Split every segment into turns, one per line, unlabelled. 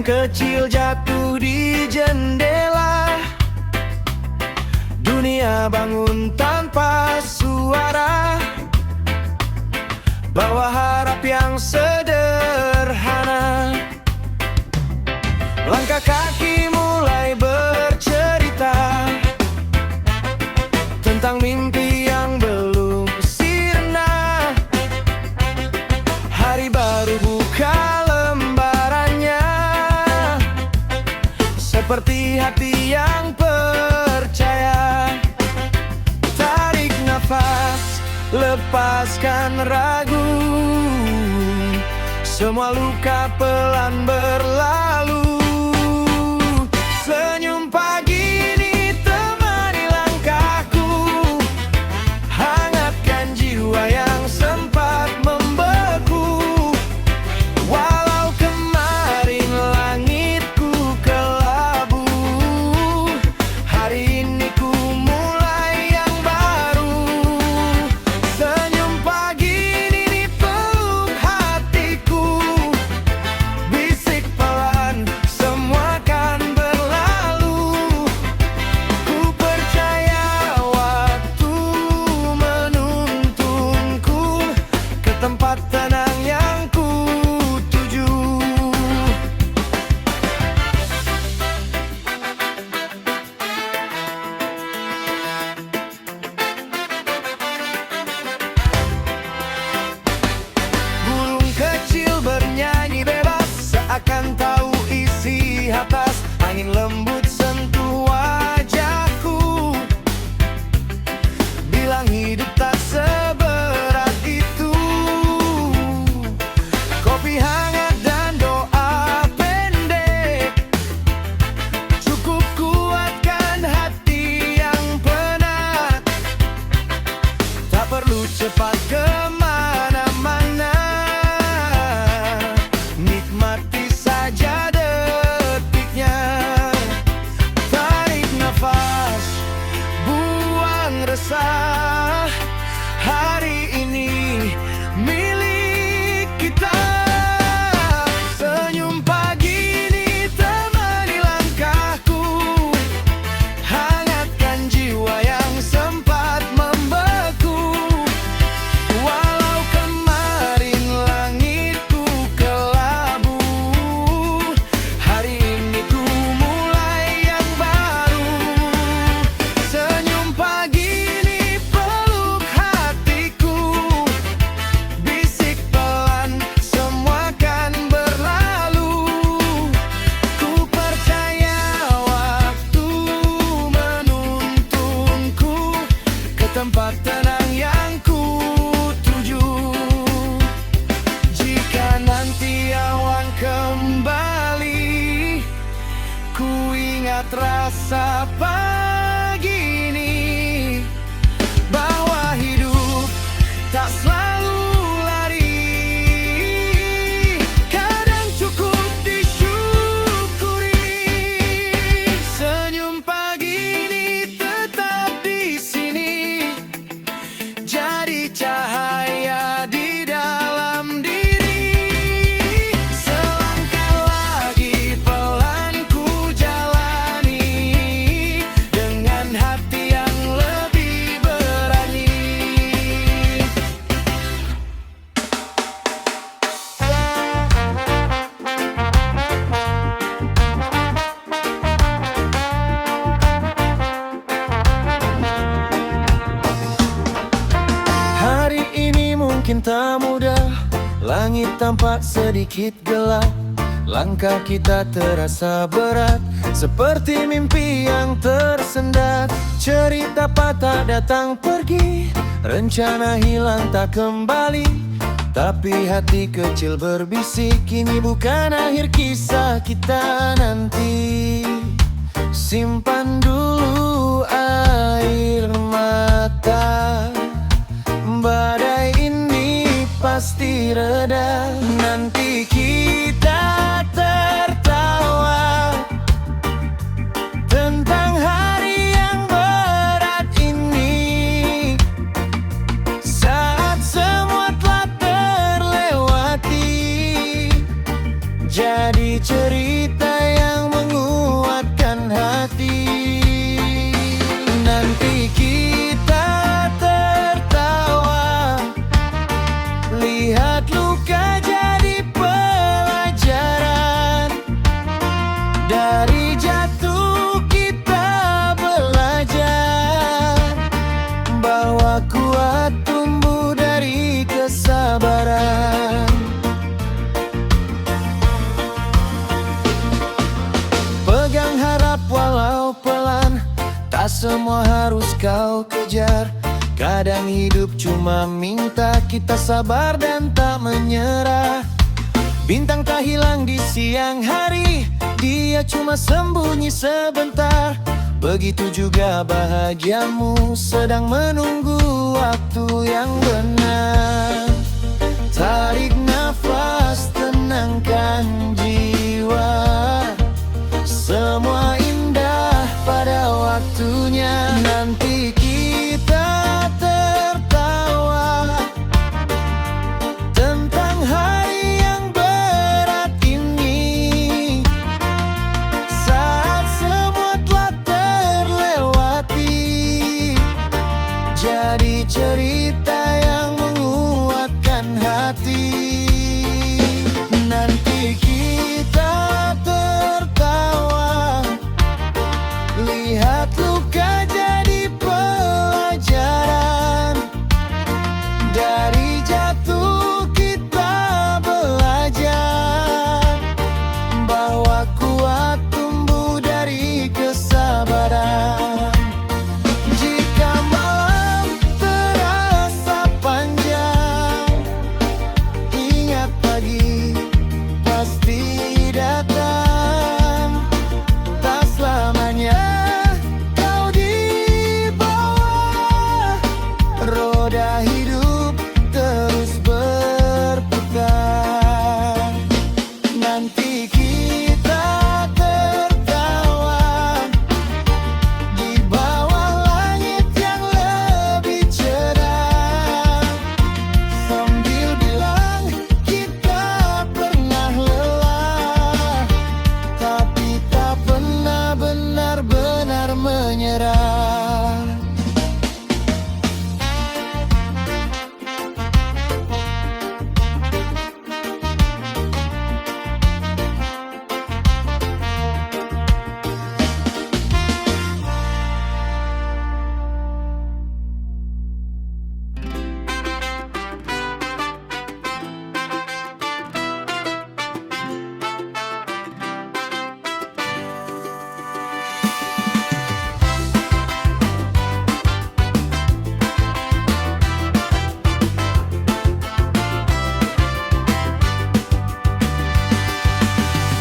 kecil jatuh di jendela. Dunia bangun tanpa suara, bawa harap yang sederhana. Langkah kaki mulai bercerita tentang mimpi yang belum sirna. Hari baru buka lembarannya, seperti hati yang percaya. Tarik nafas, lepaskan ragu, semua luka pelan berlalu. Senyum pagi ini temani langkahku, hangatkan jiwa yang sempat membeku. Walau kemarin langitku kelabu, hari ini ku mulai yang baru. Senyum pagi ini peluk hatiku, bisik pelan semua kan berlalu. Ku percaya waktu menuntunku ke tempat tenang yang ku tuju. Burung kecil bernyanyi bebas, seakan tahu isi atas. Angin lembut sentuh wajahku, bilang hidup tak seberat itu. Kopi hangat dan doa pendek cukup kuatkan hati yang penat. Tak perlu cepat kemana-mana, nikmati saja detiknya. Tarik nafas, buang resah, hari ini milik kita. Senyum pagi ini temani langkahku, hangatkan jiwa yang sempat membeku. Walau kemarin langitku kelabu, hari ini ku mulai yang baru. Senyum pagi ini peluk hatiku, bisik pelan semua kan berlalu. Ku percaya waktu menuntunku ke tempat tenang yang ku tuju. Jika nanti awan kembali, ku ingat rasa pagi ini, bahwa hidup tak selalu lari, kadang cukup disyukuri. Senyum pagi ini tetap di sini, jadi cahaya di dalam diri. Selangkah lagi pelan ku jalani, dengan hati yang lebih berani. Hari ini mungkin tak mudah, langit tampak sedikit gelap. Langkah kita terasa berat, seperti mimpi yang tersendat. Cerita patah datang pergi, rencana hilang tak kembali. Tapi hati kecil berbisik, ini bukan akhir kisah kita nanti. Simpan dulu air mata, badai ini pasti reda. Nanti kita tertawa tentang hari yang berat ini, saat semua telah terlewati, jadi cerita Tak semua harus kau kejar. Kadang hidup cuma minta kita sabar dan tak menyerah. Bintang tak hilang di siang hari, dia cuma sembunyi sebentar. Begitu juga bahagiamu sedang menunggu waktu yang benar. Tarik nafas, tenangkan jiwa. Semua indah pada waktunya. Nanti kita tertawa tentang hari yang berat ini. Saat semua telah terlewati, jadi cerita yang menguatkan hati. Nanti kita tertawa, lihat luka jadi pelajaran. Dari jatuh kita belajar bahwa kuat tumbuh dari kesabaran. Jika malam terasa panjang, ingat pagi pasti datang. Tak selamanya kau di bawah, roda hidup terus berputar. Nanti kita tertawa di bawah langit yang lebih cerah, sambil bilang kita pernah lelah, tapi tak pernah benar-benar menyerah.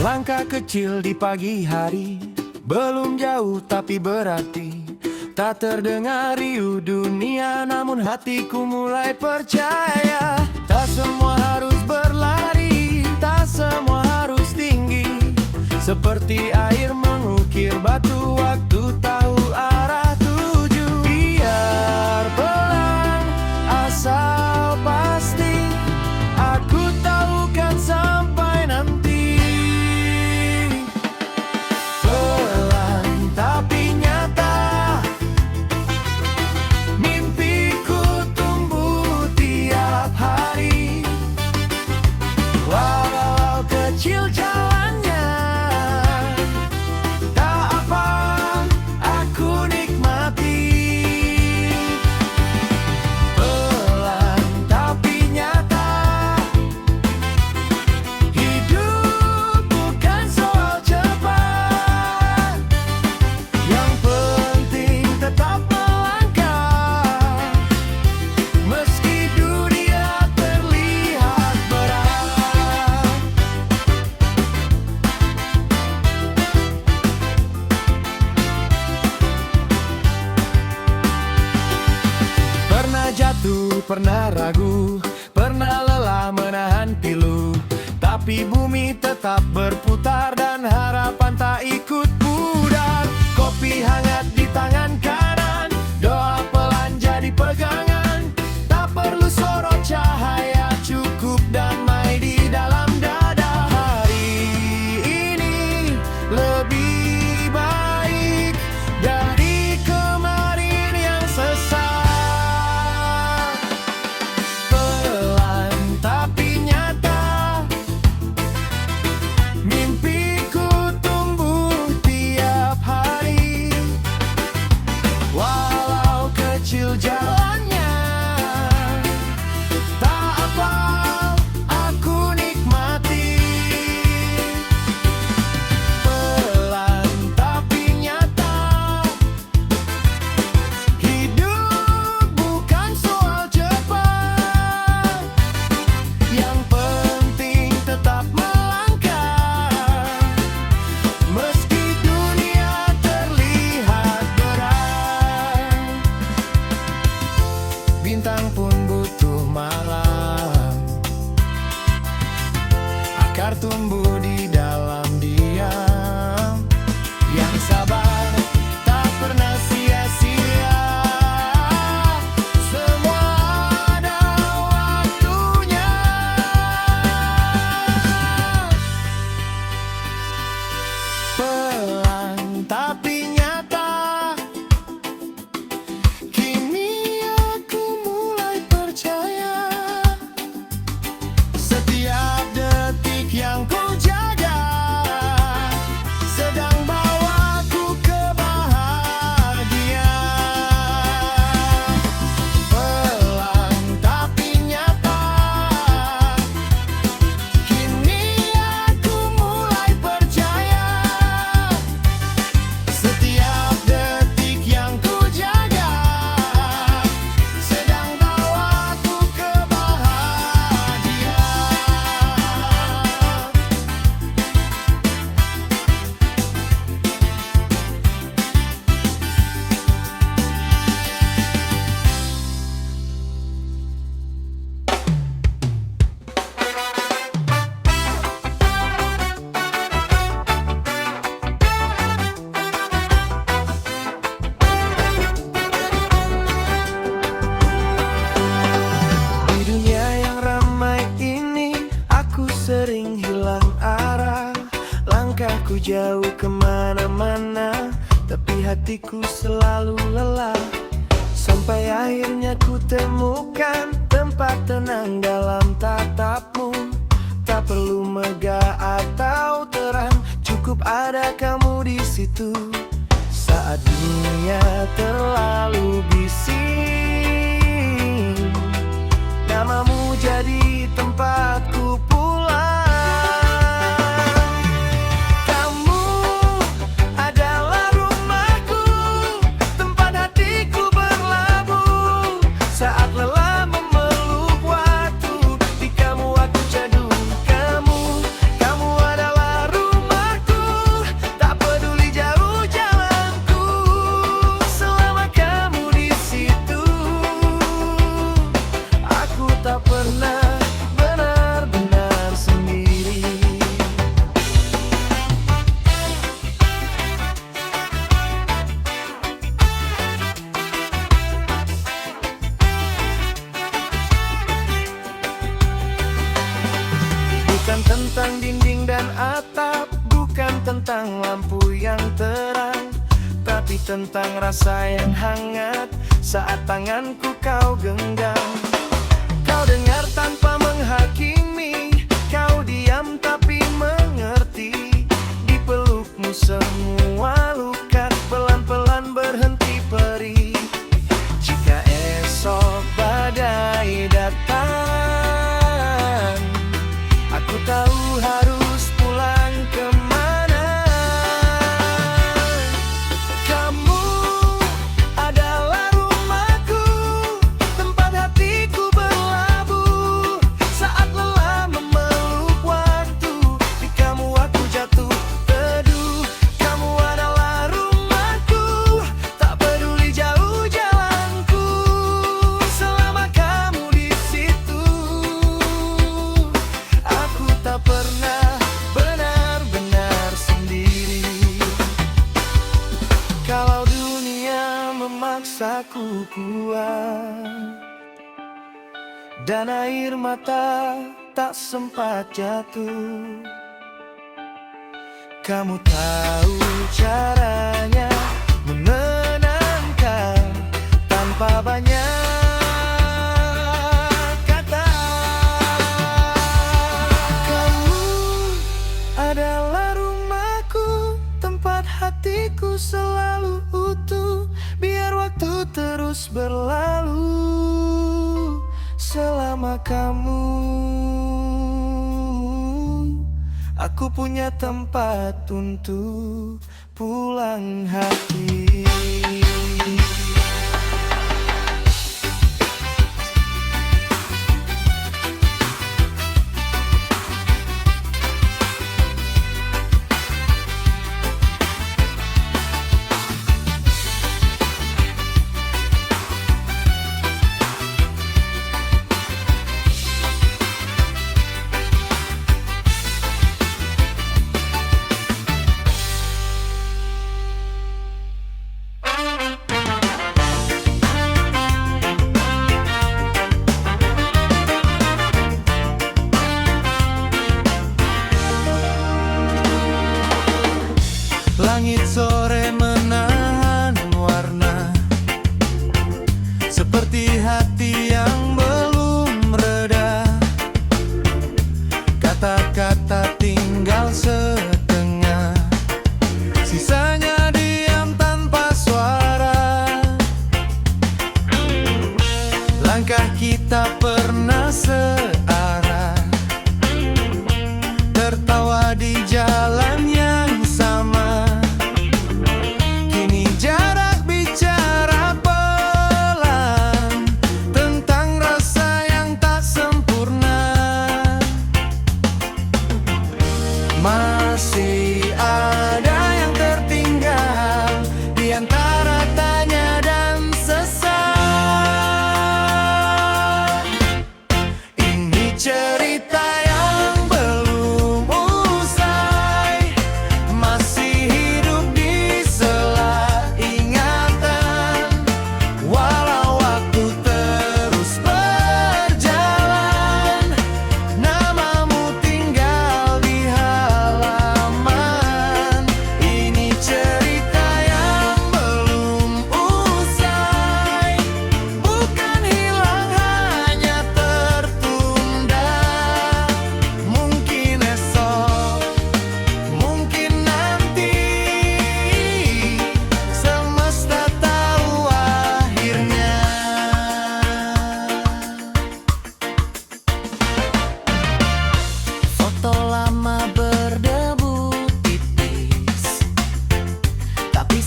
Langkah kecil di pagi hari, belum jauh tapi berarti. Tak terdengar riuh dunia, namun hatiku mulai percaya. Tak semua harus berlari, tak semua harus tinggi. Seperti air mengukir batu, waktu tahu arah tuju. Biar pelan, asal pasti, aku tahu kan sampai nanti. Pelan tapi nyata, mimpiku tumbuh tiap hari. Walau kecil jalannya, tak apa, aku nikmati. Pelan tapi nyata, hidup bukan soal cepat. Yang penting tetap melangkah, meski dunia terlihat berat. Pernah jatuh, pernah ragu, pernah lelah menahan pilu, tapi bumi tetap berputar dan harapan tak ikut pudar. Kopi hangat di tangan kanan, doa pelan jadi pegangan. Tak perlu sorot cahaya, cukup damai di dalam dada. Hari ini lebih baik dari kemarin yang sesat. Pelan tapi nyata, mimpiku tumbuh tapi nyata. Kini aku mulai percaya, setiap detik yang ku jaga sedang bawaku ke bahagia. Pelan tapi nyata, kini aku mulai percaya, setiap detik yang ku jaga sedang bawaku ke bahagia. Di dunia yang ramai ini, aku sering hilang arah. Langkahku jauh kemana-mana, tapi hatiku selalu lelah. Sampai akhirnya ku temukan tempat tenang dalam tatapmu. Tak perlu megah atau terang, cukup ada kamu di situ. Saat dunia terlalu bising, namamu jadi tempatku pulang. Kamu adalah rumahku, tempat hatiku berlabuh. Saat lelah memeluk waktu, di kamu aku candu. Kamu adalah rumahku, tak peduli jauh jalanku. Selama kamu di situ, aku tak pernah benar-benar sendiri. Bukan tentang dinding dan atap, bukan tentang lampu yang terang, tapi tentang rasa yang hangat saat tanganku kau genggam. Kau dengar tanpa menghakimi, kau diam tapi mengerti. Di pelukmu semua luka pelan-pelan berhenti perih. Jika esok badai datang, aku tahu harus pulang kemana. Kamu adalah rumahku, tempat hatiku berlabuh. Saat lelah memeluk waktu, di kamu aku jatuh teduh. Kamu adalah rumahku, tak peduli jauh jalanku. Selama kamu di situ, aku tak pernah benar-benar sendiri. Kalau dunia memaksaku kuat dan air mata tak sempat jatuh, kamu tahu caranya menenangkan tanpa banyak kata. Kamu adalah rumahku, tempat hatiku selalu utuh. Biar waktu terus berlalu, selama kamu, aku punya tempat untuk pulang hati.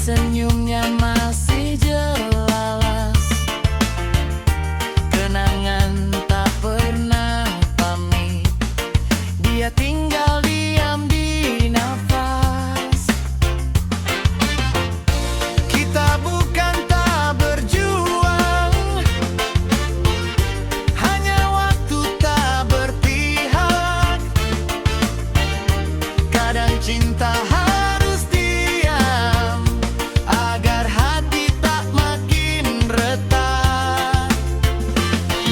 senyumnya masih jelas. Kenangan tak pernah pamit, dia tinggal diam di nafas.
Kita bukan tak berjuang, hanya waktu tak berpihak. Kadang cinta harus diam agar hati tak makin retak.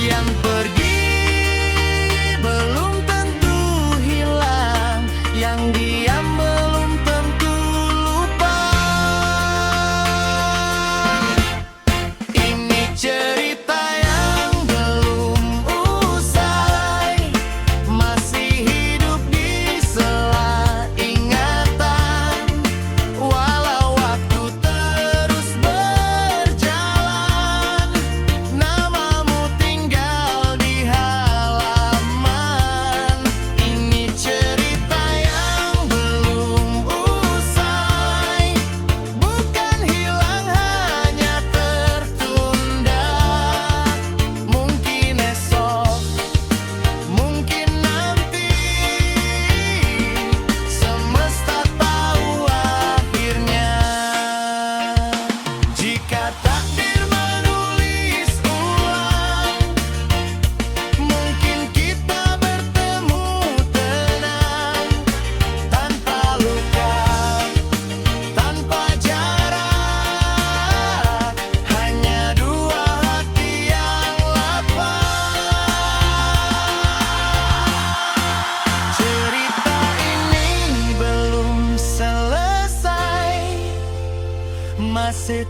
Yang pergi belum tentu hilang, yang diam belum tentu lupa. Ini cerita yang belum usai, masih hidup di sela ingatan. Walau waktu terus berjalan, namamu tinggal di halaman. Ini cerita yang belum usai, bukan hilang hanya tertunda. Mungkin esok, mungkin nanti, semesta tahu akhirnya. Jika takdir menulis ulang, mungkin kita bertemu tenang, tanpa luka, tanpa jarak, hanya dua hati yang lapang. Cerita ini belum selesai, masih